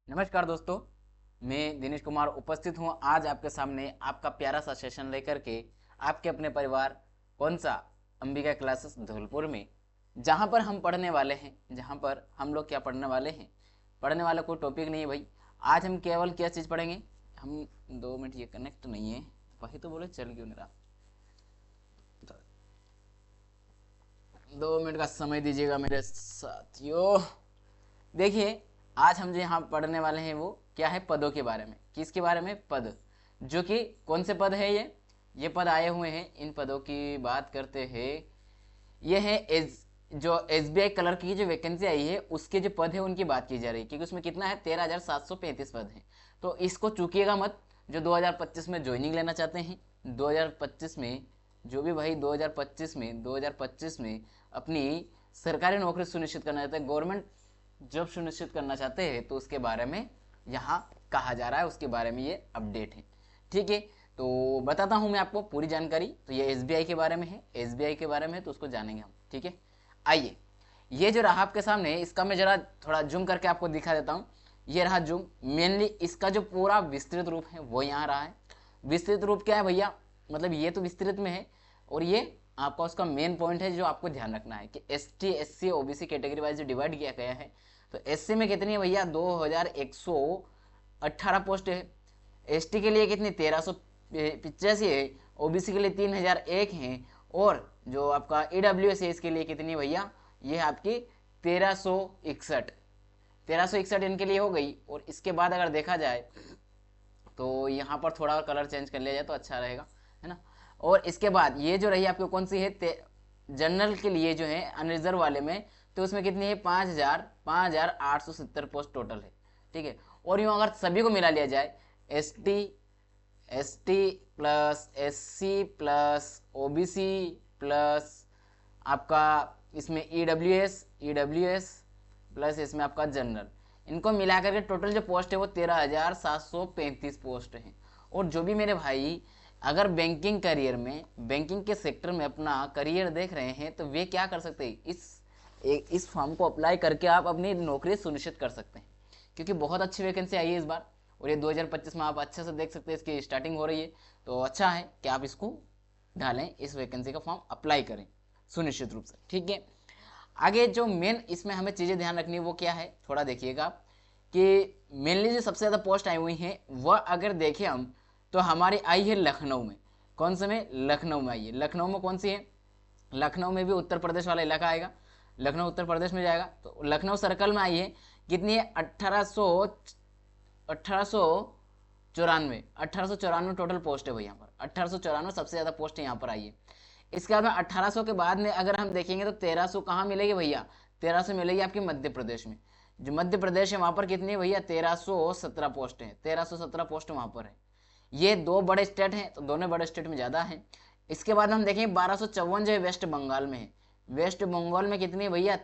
नमस्कार दोस्तों, मैं दिनेश कुमार उपस्थित हूँ आज आपके सामने आपका प्यारा सा सेशन लेकर के आपके अपने परिवार कौन सा अंबिका क्लासेस धौलपुर में, जहाँ पर हम पढ़ने वाले हैं, जहाँ पर हम लोग क्या पढ़ने वाले हैं। पढ़ने वाला कोई टॉपिक नहीं है भाई। आज हम केवल क्या चीज़ पढ़ेंगे। हम 2 मिनट, ये कनेक्ट नहीं है, वही तो बोले चल क्यों नहीं रहा। 2 मिनट का समय दीजिएगा मेरे साथियों। देखिए, आज हम जो यहाँ पढ़ने वाले हैं वो क्या है, पदों के बारे में। किसके बारे में? पद। जो कि कौन से पद है ये पद आए हुए हैं, इन पदों की बात करते हैं। ये है जो एसबीआई कलर की जो वैकेंसी आई है उसके जो पद है उनकी बात की जा रही है, क्योंकि उसमें कितना है, 13,735 पद है। तो इसको चूकिएगा मत। जो 2025 में ज्वाइनिंग लेना चाहते हैं, 2025 में जो भी भाई 2025 में अपनी सरकारी नौकरी सुनिश्चित करना चाहते हैं, गवर्नमेंट जॉब सुनिश्चित करना चाहते हैं, तो उसके बारे में यहाँ कहा जा रहा है, उसके बारे में ये अपडेट है। ठीक है, तो बताता हूँ मैं आपको पूरी जानकारी। तो ये एसबीआई के बारे में है, एसबीआई के बारे में है, तो उसको जानेंगे हम। ठीक है, आइए। ये जो रहा आपके सामने, इसका मैं जरा थोड़ा जूम करके आपको दिखा देता हूँ। ये रहा जूम। मेनली इसका जो पूरा विस्तृत रूप है वो यहाँ रहा है। विस्तृत रूप क्या है भैया, मतलब ये तो विस्तृत में है, और ये आपका उसका मेन पॉइंट है जो आपको ध्यान रखना है कि ST, SC, OBC category wise जो डिवाइड किया गया है। तो एससी में कितनी है भैया, 2118 पोस्ट है। एसटी के लिए कितनी, 1385 है। ओबीसी के लिए 3001 है। और जो आपका ईडब्ल्यूएस है इसके लिए कितनी भैया, ये है आपकी 1361। 1361 इनके लिए हो गई। और इसके बाद अगर देखा जाए तो यहाँ पर थोड़ा और कलर चेंज कर लिया जाए तो अच्छा रहेगा, है ना। और इसके बाद ये जो रही आपको कौन सी है, जनरल के लिए जो है अनरिजर्व वाले में, तो उसमें कितनी है, 5,870 पोस्ट टोटल है। ठीक है, और यूँ अगर सभी को मिला लिया जाए, S T plus SC plus OBC plus आपका इसमें ईडब्ल्यूएस प्लस इसमें आपका जनरल, इनको मिला करके टोटल जो पोस्ट है वो 13,735 पोस्ट हैं। और जो भी मेरे भाई अगर बैंकिंग करियर में, बैंकिंग के सेक्टर में अपना करियर देख रहे हैं, तो वे क्या कर सकते हैं, इस फॉर्म को अप्लाई करके आप अपनी नौकरी सुनिश्चित कर सकते हैं, क्योंकि बहुत अच्छी वैकेंसी आई है इस बार। और ये 2025 में आप अच्छे से देख सकते हैं, इसकी स्टार्टिंग हो रही है। तो अच्छा है कि आप इसको डालें, इस वैकेंसी का फॉर्म अप्लाई करें सुनिश्चित रूप से। ठीक है, आगे जो मेन इसमें हमें चीज़ें ध्यान रखनी है वो क्या है, थोड़ा देखिएगा आप कि मेनली जो सबसे ज़्यादा पोस्ट आई हुई हैं वह अगर देखें हम, तो हमारी आई है लखनऊ में। कौन से में? लखनऊ में आई है। लखनऊ में कौन सी है? लखनऊ में भी उत्तर प्रदेश वाला इलाका आएगा, लखनऊ उत्तर प्रदेश में जाएगा। तो लखनऊ सर्कल में आई है, कितनी है, 1894 टोटल पोस्ट है भाई यहाँ पर। 1894 सबसे ज़्यादा पोस्ट यहाँ पर आई है। इसके बाद में 1800 के बाद में अगर हम देखेंगे तो 1300 कहाँ मिलेगी भैया, 1300 मिलेगी आपकी मध्य प्रदेश में। जो मध्य प्रदेश है वहाँ पर कितनी है भैया, 1317 पोस्ट है। 1317 पोस्ट वहाँ पर है। ये दो बड़े स्टेट हैं, तो दोनों बड़े स्टेट में ज़्यादा है। इसके बाद हम देखेंगे 1254 जो है वेस्ट बंगाल में है। वेस्ट बंगाल में कितनी है भैया,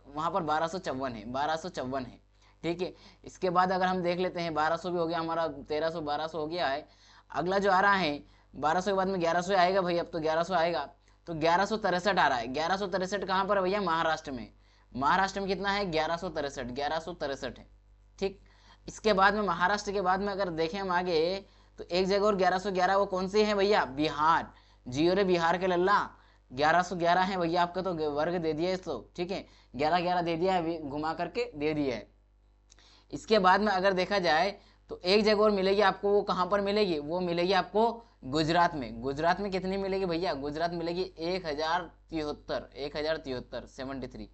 वहाँ पर 1254 है, 1254 है। ठीक है, इसके बाद अगर हम देख लेते हैं, 1200 भी हो गया हमारा, 1300 1200 हो गया है। अगला जो आ रहा है 1200 के बाद में 1100 आएगा भाई, अब तो 1100 आएगा। तो 1163 आ रहा है। 1163 कहाँ पर है भैया, महाराष्ट्र में। महाराष्ट्र में कितना है, 1163 है। ठीक, इसके बाद में महाराष्ट्र के बाद में अगर देखें हम आगे, तो एक जगह और 1111, वो कौन सी है भैया, बिहार। जियो रे बिहार के लल्ला, 1111 है भैया आपका, तो वर्ग दे दिया इसको। ठीक है, 1111 दे दिया है, घुमा करके दे दिया है। इसके बाद में अगर देखा जाए तो एक जगह और मिलेगी आपको, वो कहाँ पर मिलेगी, वो मिलेगी आपको गुजरात में। गुजरात में कितनी मिलेगी भैया, गुजरात मिलेगी 1073 73।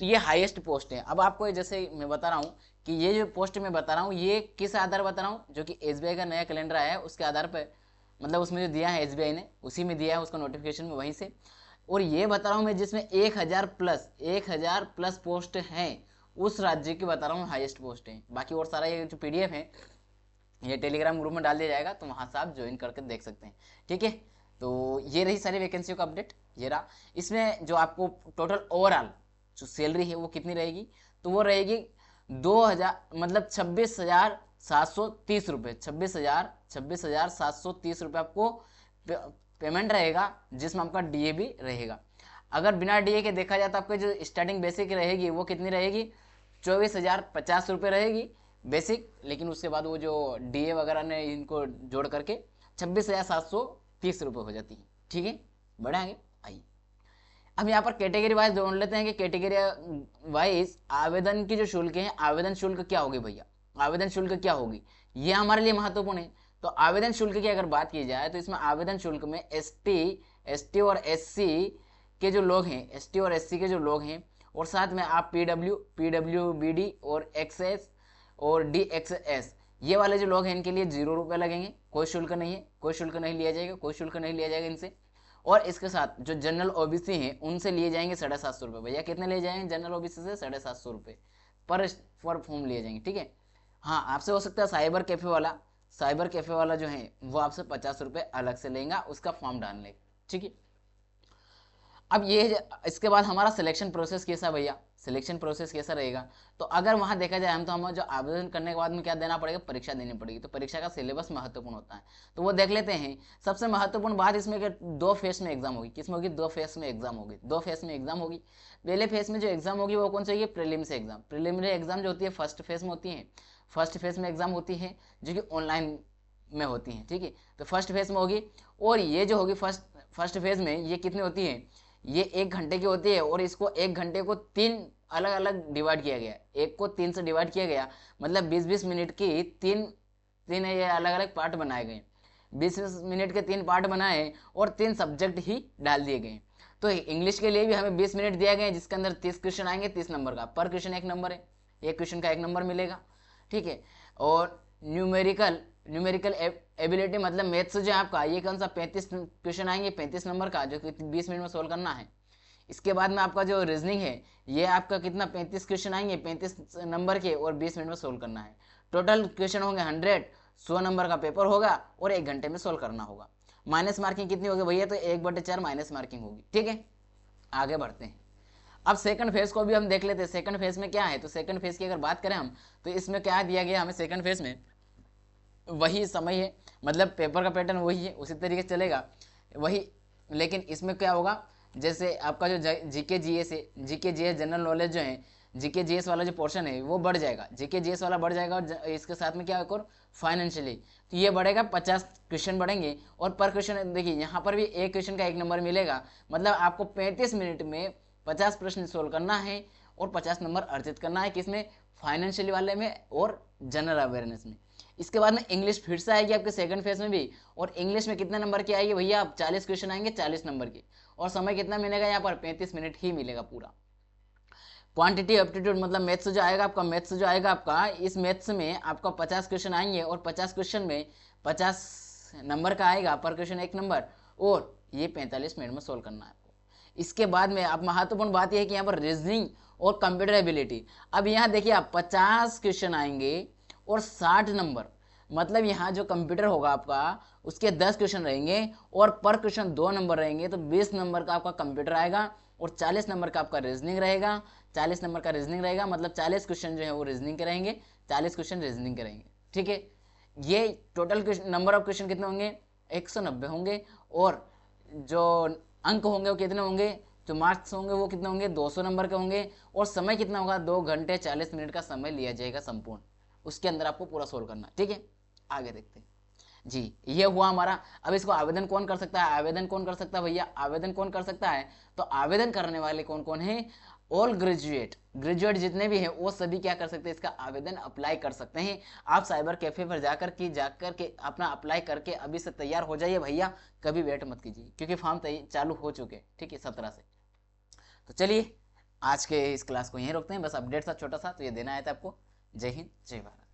तो ये हाईएस्ट पोस्ट है। अब आपको जैसे मैं बता रहा हूँ कि ये जो पोस्ट मैं बता रहा हूँ ये किस आधार बता रहा हूँ, जो कि एसबीआई का नया कैलेंडर आया है उसके आधार पर, मतलब उसमें जो दिया है एसबीआई ने उसी में दिया है उसका नोटिफिकेशन में, वहीं से। और ये बता रहा हूँ मैं जिसमें 1000 प्लस पोस्ट हैं, उस राज्य की बता रहा हूँ हाईएस्ट पोस्ट है। बाकी और सारा ये जो पीडीएफ है ये टेलीग्राम ग्रुप में डाल दिया जाएगा, तो वहाँ से आप ज्वाइन करके देख सकते हैं। ठीक है, तो ये रही सारी वैकेंसियों का अपडेट, ये रहा। इसमें जो आपको टोटल ओवरऑल जो सैलरी है वो कितनी रहेगी, तो वो रहेगी 2000, मतलब 26,730 रुपये। 26,730 रुपये आपको पेमेंट रहेगा, जिसमें आपका डीए भी रहेगा। अगर बिना डीए के देखा जाए तो आपकी जो स्टार्टिंग बेसिक रहेगी वो कितनी रहेगी, 24,050 रुपये रहेगी। बेसिक, लेकिन उसके बाद वो जो DA वगैरह ने इनको जोड़ करके 26,730 रुपये हो जाती है। ठीक है, बढ़े आगे आइए। अब यहाँ पर कैटेगरी वाइज ढूंढ लेते हैं कि कैटेगरी वाइज आवेदन की जो शुल्क है, आवेदन शुल्क क्या होगी भैया, आवेदन शुल्क क्या होगी, ये हमारे लिए महत्वपूर्ण है। तो आवेदन शुल्क की अगर बात की जाए तो इसमें आवेदन शुल्क में एसटी और एससी के जो लोग हैं, एसटी और एससी के जो लोग हैं, और साथ में आप पीडब्ल्यूबीडी और एक्सएस और डीएक्सएस ये वाले जो लोग हैं इनके लिए 0 रुपये लगेंगे, कोई शुल्क नहीं है, कोई शुल्क नहीं लिया जाएगा, कोई शुल्क नहीं लिया जाएगा इनसे। और इसके साथ जो जनरल ओबीसी हैं उनसे लिए जाएंगे 750 रुपये। भैया कितने लिए जाएंगे जनरल ओबीसी से? 750 रुपये पर फॉर्म लिए जाएंगे। ठीक है, हाँ आपसे हो सकता है साइबर कैफे वाला जो है वो आपसे 50 रुपये अलग से लेगा उसका फॉर्म डालने। ठीक है, अब ये इसके बाद हमारा सिलेक्शन प्रोसेस कैसा भैया, सिलेक्शन प्रोसेस कैसा रहेगा? तो अगर वहाँ देखा जाए तो हम जो आवेदन करने के बाद में क्या देना पड़ेगा, परीक्षा देनी पड़ेगी। तो परीक्षा का सिलेबस महत्वपूर्ण होता है, तो वो देख लेते हैं। सबसे महत्वपूर्ण बात इसमें कि 2 फेस में एग्जाम होगी। किसमें होगी? 2 फेस में एग्जाम होगी। 2 फेस में एग्जाम होगी। पहले फेस में जो एग्जाम होगी वो कौन सी होगी? Prelims exam. प्रीलिमिनरी एग्जाम जो होती है फर्स्ट फेस में होती है, फर्स्ट फेस में एग्जाम होती है जो कि ऑनलाइन में होती है। ठीक है, तो फर्स्ट फेज में होगी। और ये जो होगी फर्स्ट फेज में ये कितनी होती है? ये 1 घंटे की होती है, और इसको 1 घंटे को 3 अलग अलग डिवाइड किया गया। एक को 3 से डिवाइड किया गया, मतलब 20-20 मिनट की तीन ये अलग अलग पार्ट बनाए गए। 20 मिनट के 3 पार्ट बनाए और 3 सब्जेक्ट ही डाल दिए गए। तो इंग्लिश के लिए भी हमें 20 मिनट दिया गया, जिसके अंदर 30 क्वेश्चन आएंगे, 30 नंबर का। पर क्वेश्चन 1 नंबर है, एक क्वेश्चन का 1 नंबर मिलेगा। ठीक है, और न्यूमेरिकल एबिलिटी मतलब मैथ्स जो है आपका, ये कौन सा 35 क्वेश्चन आएंगे 35 नंबर का, जो कि 20 मिनट में सोल्व करना है। इसके बाद में आपका जो रीजनिंग है ये आपका कितना 35 क्वेश्चन आएंगे 35 नंबर के, और 20 मिनट में सोल्व करना है। टोटल क्वेश्चन होंगे 100 नंबर का पेपर होगा, और 1 घंटे में सोल्व करना होगा। माइनस मार्किंग कितनी होगी भैया? तो 1/4 माइनस मार्किंग होगी। ठीक है, आगे बढ़ते हैं। अब सेकंड फेज को भी हम देख लेते हैं। सेकंड फेज में क्या है? तो सेकंड फेज की अगर बात करें हम, तो इसमें क्या दिया गया हमें सेकंड फेज में? वही समय है, मतलब पेपर का पैटर्न वही है, उसी तरीके से चलेगा वही। लेकिन इसमें क्या होगा, जैसे आपका जो जीके जीएस है, जीके जीएस जनरल नॉलेज जो है, जीके जीएस वाला जो पोर्शन है वो बढ़ जाएगा, जीके जीएस वाला बढ़ जाएगा। और इसके साथ में क्या और फाइनेंशियली तो ये बढ़ेगा, 50 क्वेश्चन बढ़ेंगे। और पर क्वेश्चन देखिए यहाँ पर भी एक क्वेश्चन का 1 नंबर मिलेगा, मतलब आपको 35 मिनट में 50 प्रश्न सोल्व करना है और 50 नंबर अर्जित करना है। किसमें? फाइनेंशियली वाले में और जनरल अवेयरनेस में। इसके बाद में इंग्लिश फिर से आएगी आपके सेकंड फेज में भी, और इंग्लिश में कितने नंबर की आएगी भैया? आप 40 क्वेश्चन आएंगे 40 नंबर के, और समय कितना मिलेगा यहाँ पर? 35 मिनट ही मिलेगा पूरा। क्वांटिटी एप्टीट्यूड मतलब मैथ्स जो आएगा आपका, इस मैथ्स में आपका 50 क्वेश्चन आएंगे, और 50 क्वेश्चन में 50 नंबर का आएगा, पर क्वेश्चन 1 नंबर, और ये 45 मिनट में सोल्व करना है आपको। इसके बाद में अब महत्वपूर्ण बात यह है कि यहाँ पर रीजनिंग और कंप्यूटर एबिलिटी। अब यहाँ देखिए आप 50 क्वेश्चन आएंगे और 60 नंबर, मतलब यहाँ जो कंप्यूटर होगा आपका उसके 10 क्वेश्चन रहेंगे, और पर क्वेश्चन 2 नंबर रहेंगे। तो 20 नंबर का आपका कंप्यूटर आएगा, और 40 नंबर का आपका रीजनिंग रहेगा। 40 नंबर का रीजनिंग रहेगा, मतलब 40 क्वेश्चन जो है वो रीजनिंग के रहेंगे, 40 क्वेश्चन रीजनिंग के रहेंगे। ठीक है, ये टोटल नंबर ऑफ क्वेश्चन कितने होंगे? 190 होंगे। और जो अंक होंगे वो कितने होंगे? जो मार्क्स होंगे वो कितने होंगे? 200 नंबर के होंगे। और समय कितना होगा? 2 घंटे 40 मिनट का समय लिया जाएगा संपूर्ण, उसके अंदर आपको पूरा सोल्व करना है। ठीक है, आगे देखते हैं जी। ये हुआ हमारा। अब इसको आवेदन कौन कर सकता है? आवेदन कौन कर सकता है भैया? आवेदन कौन कर सकता है? तो आवेदन करने वाले कौन कौन है? ऑल ग्रेजुएट जितने भी हैं वो सभी क्या कर सकते हैं? इसका आवेदन अप्लाई कर सकते हैं। आप साइबर कैफे पर जाकर के अपना अप्लाई करके अभी से तैयार हो जाइए भैया, कभी वेट मत कीजिए, क्योंकि फॉर्म चालू हो चुके हैं। ठीक है, 17 से। तो चलिए आज के इस क्लास को यहीं रोकते हैं, बस अपडेट था छोटा सा, तो ये देना आया था आपको। जय हिंद, जय भारत।